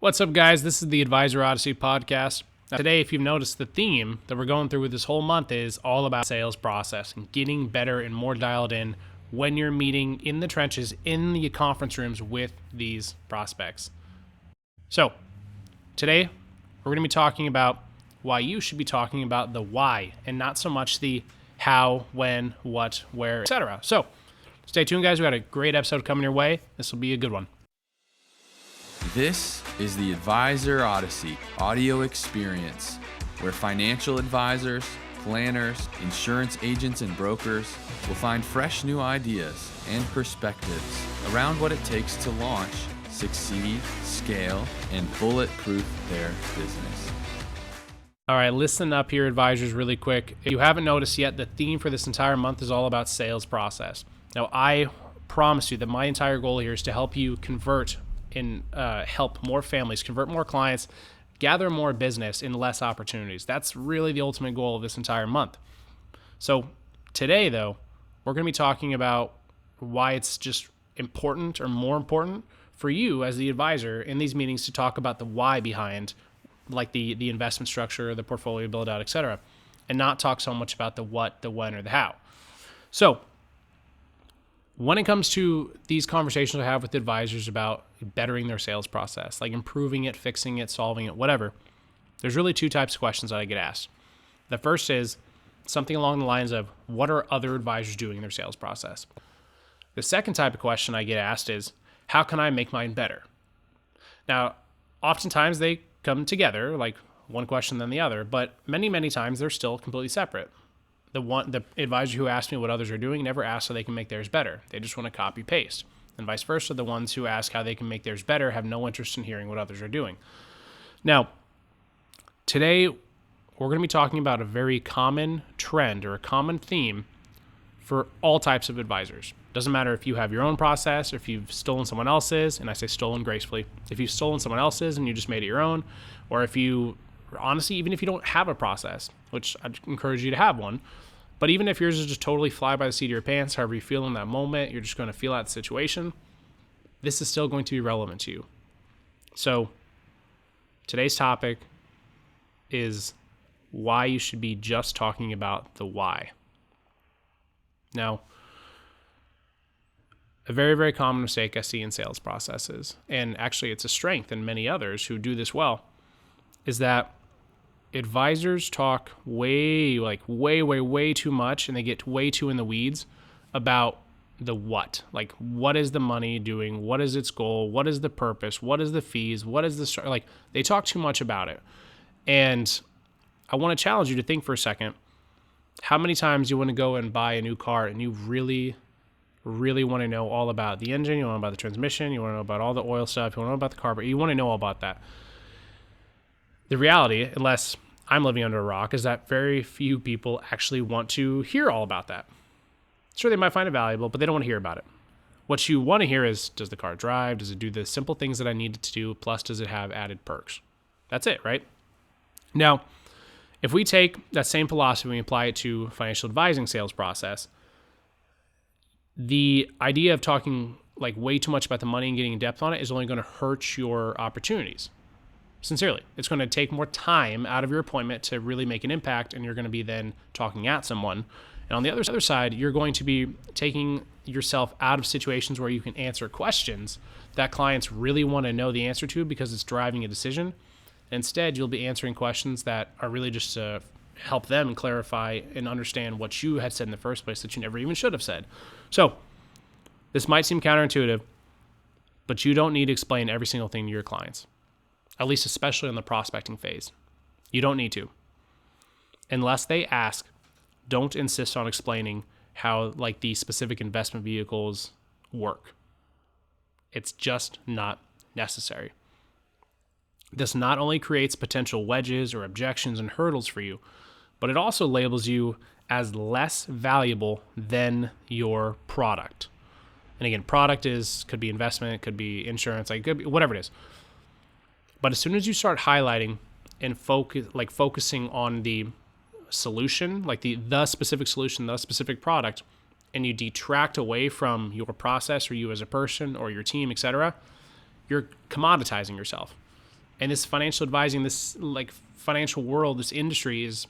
What's up, guys? This is the Advisor Odyssey podcast. Now, today, if you've noticed, the theme that we're going through with this whole month is all about sales process and getting better and more dialed in when you're meeting in the trenches, in the conference rooms with these prospects. So, today, we're going to be talking about why you should be talking about the why and not so much the how, when, what, where, etc. So, stay tuned, guys. We got a great episode coming your way. This will be a good one. This is the Advisor Odyssey audio experience, where financial advisors, planners, insurance agents, and brokers will find fresh new ideas and perspectives around what it takes to launch, succeed, scale, and bulletproof their business. All right, listen up here, advisors, really quick. If you haven't noticed yet, the theme for this entire month is all about sales process. Now, I promise you that my entire goal here is to help you convert and help more families, convert more clients, gather more business in less opportunities. That's really the ultimate goal of this entire month. So today, though, we're going to be talking about why it's just important or more important for you as the advisor in these meetings to talk about the why behind like the investment structure, the portfolio build out, etc., and not talk so much about the what, the when, or the how. So when it comes to these conversations I have with advisors about bettering their sales process, like improving it, fixing it, solving it, whatever, there's really two types of questions that I get asked. The first is something along the lines of, what are other advisors doing in their sales process? The second type of question I get asked is, how can I make mine better? Now, oftentimes they come together, like one question then the other, but many times they're still completely separate. The advisor who asked me what others are doing never asks how they can make theirs better. They just want to copy paste. And vice versa, the ones who ask how they can make theirs better have no interest in hearing what others are doing. Now, today we're going to be talking about a very common trend or a common theme for all types of advisors. Doesn't matter if you have your own process or if you've stolen someone else's, and I say stolen gracefully, if you've stolen someone else's and you just made it your own, or if you, honestly, even if you don't have a process, which I'd encourage you to have one, but even if yours is just totally fly by the seat of your pants, however you feel in that moment, you're just going to feel out the situation, this is still going to be relevant to you. So today's topic is why you should be just talking about the why. Now, a very common mistake I see in sales processes, and actually it's a strength in many others who do this well, is that advisors talk way too much, and they get way too in the weeds about the what. Like, what is the money doing? What is its goal? What is the purpose? What is the fees? What is the like? They talk too much about it, and I want to challenge you to think for a second. How many times you want to go and buy a new car, and you really want to know all about the engine? You want to know about the transmission? You want to know about all the oil stuff? You want to know about the carburetor? You want to know all about that. The reality, unless I'm living under a rock, is that very few people actually want to hear all about that. Sure, they might find it valuable, but they don't want to hear about it. What you want to hear is, does the car drive? Does it do the simple things that I need it to do? Plus, does it have added perks? That's it, right? Now, if we take that same philosophy and we apply it to financial advising sales process, the idea of talking like way too much about the money and getting in depth on it is only going to hurt your opportunities. Sincerely, it's going to take more time out of your appointment to really make an impact, and you're going to be then talking at someone. And on the other side, you're going to be taking yourself out of situations where you can answer questions that clients really want to know the answer to because it's driving a decision. Instead, you'll be answering questions that are really just to help them clarify and understand what you had said in the first place that you never even should have said. So this might seem counterintuitive, but you don't need to explain every single thing to your clients. At least especially on the prospecting phase. You don't need to. Unless they ask, don't insist on explaining how like these specific investment vehicles work. It's just not necessary. This not only creates potential wedges or objections and hurdles for you, but it also labels you as less valuable than your product. And again, product could be investment, it could be insurance, like it could be whatever it is. But as soon as you start highlighting and focusing on the solution, like the specific solution, the specific product, and you detract away from your process or you as a person or your team, etc., you're commoditizing yourself. And this financial advising, this like financial world, this industry is,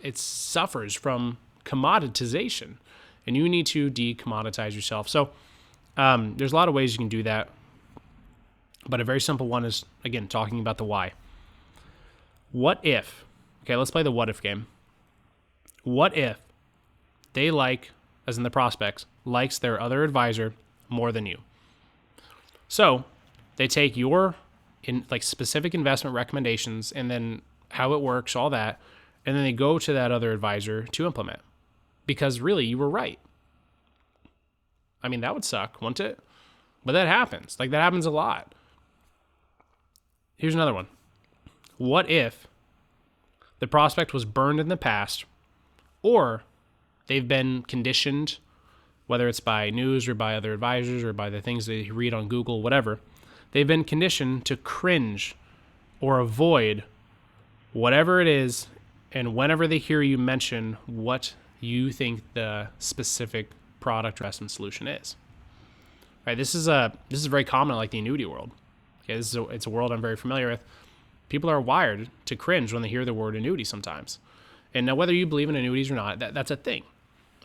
it suffers from commoditization, and you need to decommoditize yourself. So there's a lot of ways you can do that. But a very simple one is, again, talking about the why. What if, okay, let's play the what if game. What if they like, as in the prospects, likes their other advisor more than you? So they take your specific investment recommendations and then how it works, all that, and then they go to that other advisor to implement. Because really, you were right. I mean, that would suck, wouldn't it? But that happens. Like, that happens a lot. Here's another one. What if the prospect was burned in the past, or they've been conditioned, whether it's by news or by other advisors or by the things they read on Google, whatever, they've been conditioned to cringe or avoid whatever it is, and whenever they hear you mention what you think the specific product or investment solution is. Right? This is very common in like the annuity world. Okay, it's a world I'm very familiar with. People are wired to cringe when they hear the word annuity sometimes. And now, whether you believe in annuities or not, that's a thing.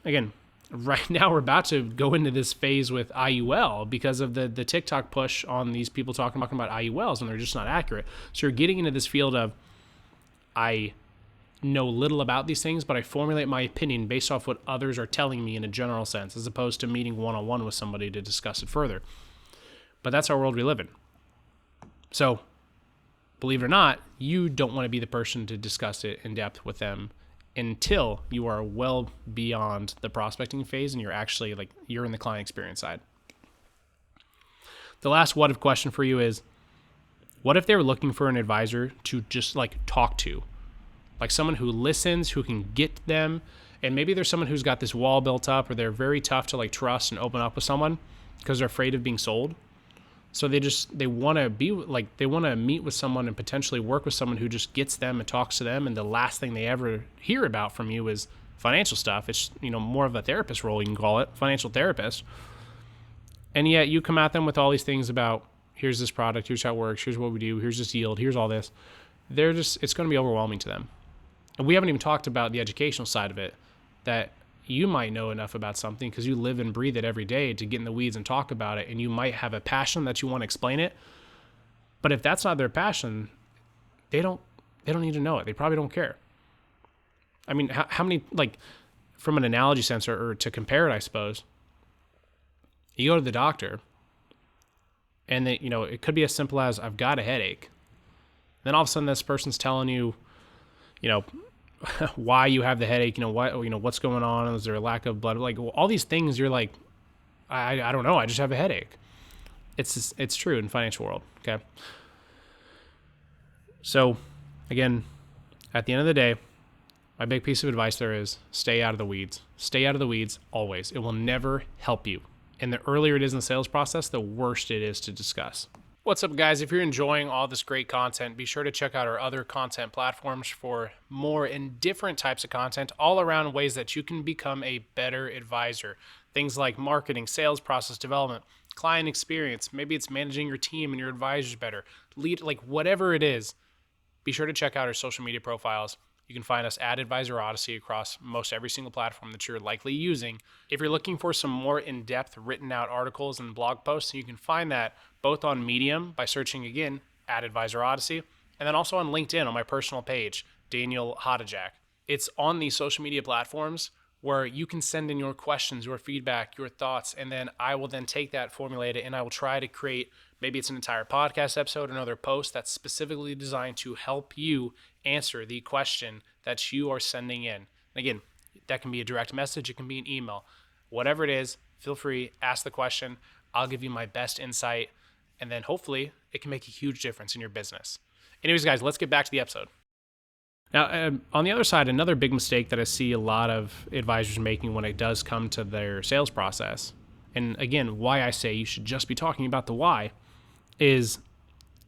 Again, right now we're about to go into this phase with IUL because of the TikTok push on these people talking about IULs, and they're just not accurate. So you're getting into this field of, I know little about these things, but I formulate my opinion based off what others are telling me in a general sense, as opposed to meeting one-on-one with somebody to discuss it further. But that's our world we live in. So, believe it or not, you don't want to be the person to discuss it in depth with them until you are well beyond the prospecting phase and you're actually you're in the client experience side. The last what if question for you is, what if they were looking for an advisor to just talk to? Like someone who listens, who can get them, and maybe there's someone who's got this wall built up, or they're very tough to trust and open up with someone because they're afraid of being sold. So they want to meet with someone and potentially work with someone who just gets them and talks to them, and the last thing they ever hear about from you is financial stuff. It's more of a therapist role, you can call it, financial therapist. And yet you come at them with all these things about, here's this product, here's how it works, here's what we do, here's this yield, here's all this. It's going to be overwhelming to them. And we haven't even talked about the educational side of it, that you might know enough about something because you live and breathe it every day to get in the weeds and talk about it. And you might have a passion that you want to explain it. But if that's not their passion, they don't need to know it. They probably don't care. I mean, how many, from an analogy sense or to compare it, I suppose, you go to the doctor and it could be as simple as, I've got a headache. Then all of a sudden this person's telling you, why you have the headache, what's going on, is there a lack of blood, all these things. You're like, I don't know, I just have a headache. It's true in the financial world. Okay. So again, at the end of the day, my big piece of advice there is stay out of the weeds. Stay out of the weeds always. It will never help you. And the earlier it is in the sales process, the worse it is to discuss. What's up, guys? If you're enjoying all this great content, be sure to check out our other content platforms for more and different types of content all around ways that you can become a better advisor. Things like marketing, sales process development, client experience. Maybe it's managing your team and your advisors better. Whatever it is, be sure to check out our social media profiles. You can find us at Advisor Odyssey across most every single platform that you're likely using. If you're looking for some more in-depth written out articles and blog posts, you can find that both on Medium by searching again at Advisor Odyssey, and then also on LinkedIn on my personal page, Daniel Hodajak. It's on these social media platforms where you can send in your questions, your feedback, your thoughts, and then I will then take that, formulate it, and I will try to create, maybe it's an entire podcast episode, another post that's specifically designed to help you answer the question that you are sending in. Again, that can be a direct message, it can be an email. Whatever it is, feel free, ask the question. I'll give you my best insight, and then hopefully it can make a huge difference in your business. Anyways, guys, let's get back to the episode. Now, on the other side, another big mistake that I see a lot of advisors making when it does come to their sales process, and again, why I say you should just be talking about the why, is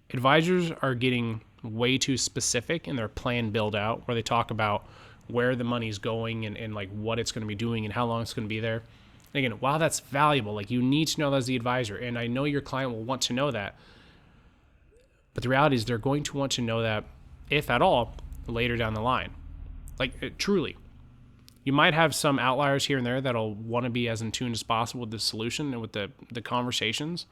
advisors are getting way too specific in their plan build out, where they talk about where the money's going and what it's going to be doing and how long it's going to be there. And again, while that's valuable, you need to know that as the advisor, and I know your client will want to know that. But the reality is they're going to want to know that, if at all, later down the line. Truly. You might have some outliers here and there that'll want to be as in tune as possible with the solution and with the conversations.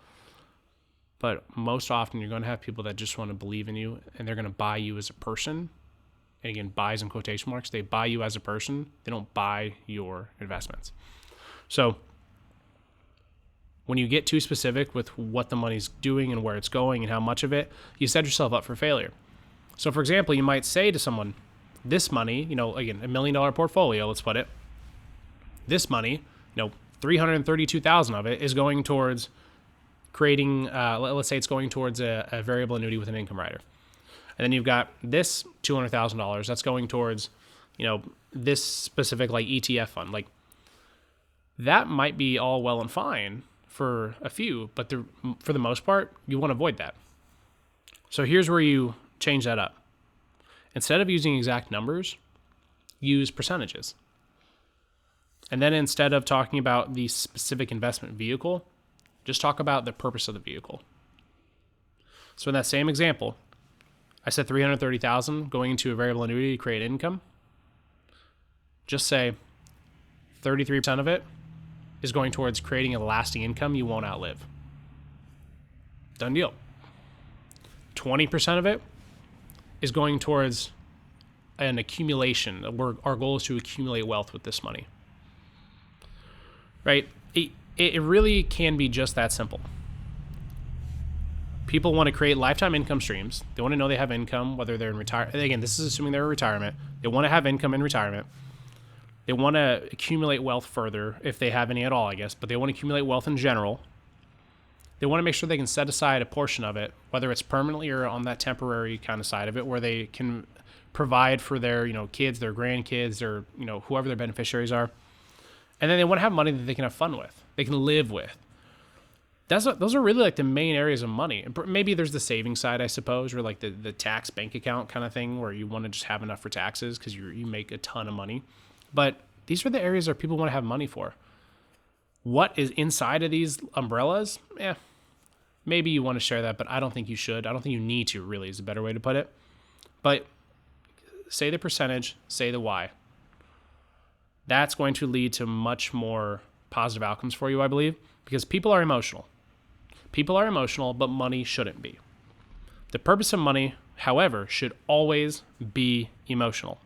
But most often you're going to have people that just want to believe in you, and they're going to buy you as a person. And again, buys in quotation marks. They buy you as a person. They don't buy your investments. So when you get too specific with what the money's doing and where it's going and how much of it, you set yourself up for failure. So for example, you might say to someone, this money, again, $1 million portfolio, let's put it, this money, 332,000 of it is going towards creating, let's say it's going towards a variable annuity with an income rider. And then you've got this $200,000 that's going towards, this specific ETF fund. That might be all well and fine for a few, but for the most part, you want to avoid that. So here's where you change that up. Instead of using exact numbers, use percentages. And then instead of talking about the specific investment vehicle, just talk about the purpose of the vehicle. So in that same example, I said 330,000 going into a variable annuity to create income. Just say 33% of it is going towards creating a lasting income you won't outlive. Done deal. 20% of it is going towards an accumulation. Our goal is to accumulate wealth with this money. Right? It really can be just that simple. People want to create lifetime income streams. They want to know they have income, whether they're in retirement. Again, this is assuming they're in retirement. They want to have income in retirement. They want to accumulate wealth further, if they have any at all, I guess, but they want to accumulate wealth in general. They want to make sure they can set aside a portion of it, whether it's permanently or on that temporary kind of side of it, where they can provide for their, kids, their grandkids, or, whoever their beneficiaries are. And then they want to have money that they can have fun with, they can live with. Those are really the main areas of money. Maybe there's the saving side, I suppose, or the tax bank account kind of thing, where you want to just have enough for taxes because you make a ton of money. But these are the areas that people want to have money for. What is inside of these umbrellas? Maybe you want to share that, but I don't think you should. I don't think you need to, really, is a better way to put it. But say the percentage, say the why. That's going to lead to much more positive outcomes for you, I believe, because people are emotional. People are emotional, but money shouldn't be. The purpose of money, however, should always be emotional.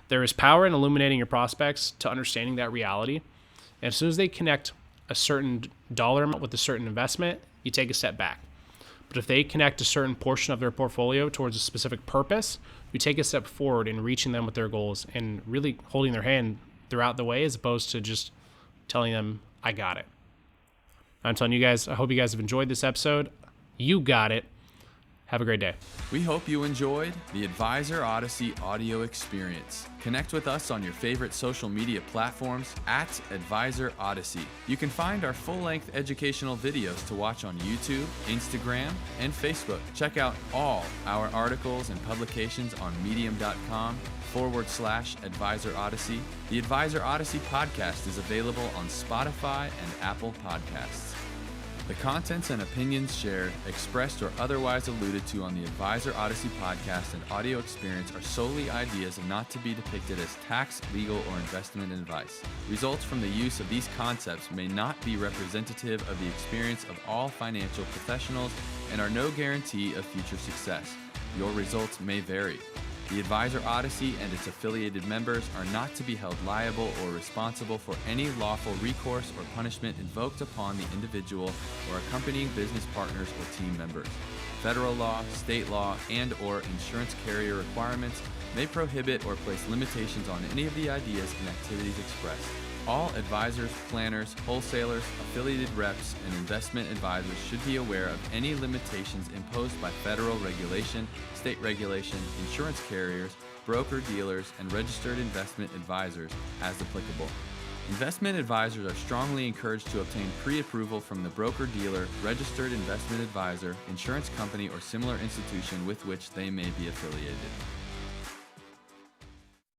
There is power in illuminating your prospects to understanding that reality. And as soon as they connect a certain dollar amount with a certain investment, you take a step back. But if they connect a certain portion of their portfolio towards a specific purpose, you take a step forward in reaching them with their goals and really holding their hand throughout the way, as opposed to just telling them, I got it. I'm telling you guys, I hope you guys have enjoyed this episode. You got it. Have a great day. We hope you enjoyed the Advisor Odyssey audio experience. Connect with us on your favorite social media platforms at Advisor Odyssey. You can find our full-length educational videos to watch on YouTube, Instagram, and Facebook. Check out all our articles and publications on medium.com/Advisor Odyssey. The Advisor Odyssey podcast is available on Spotify and Apple Podcasts. The contents and opinions shared, expressed, or otherwise alluded to on the Advisor Odyssey podcast and audio experience are solely ideas and not to be depicted as tax, legal, or investment advice. Results from the use of these concepts may not be representative of the experience of all financial professionals and are no guarantee of future success. Your results may vary. The Advisor Odyssey and its affiliated members are not to be held liable or responsible for any lawful recourse or punishment invoked upon the individual or accompanying business partners or team members. Federal law, state law, and/or insurance carrier requirements may prohibit or place limitations on any of the ideas and activities expressed. All advisors, planners, wholesalers, affiliated reps, and investment advisors should be aware of any limitations imposed by federal regulation, state regulation, insurance carriers, broker-dealers, and registered investment advisors as applicable. Investment advisors are strongly encouraged to obtain pre-approval from the broker-dealer, registered investment advisor, insurance company, or similar institution with which they may be affiliated.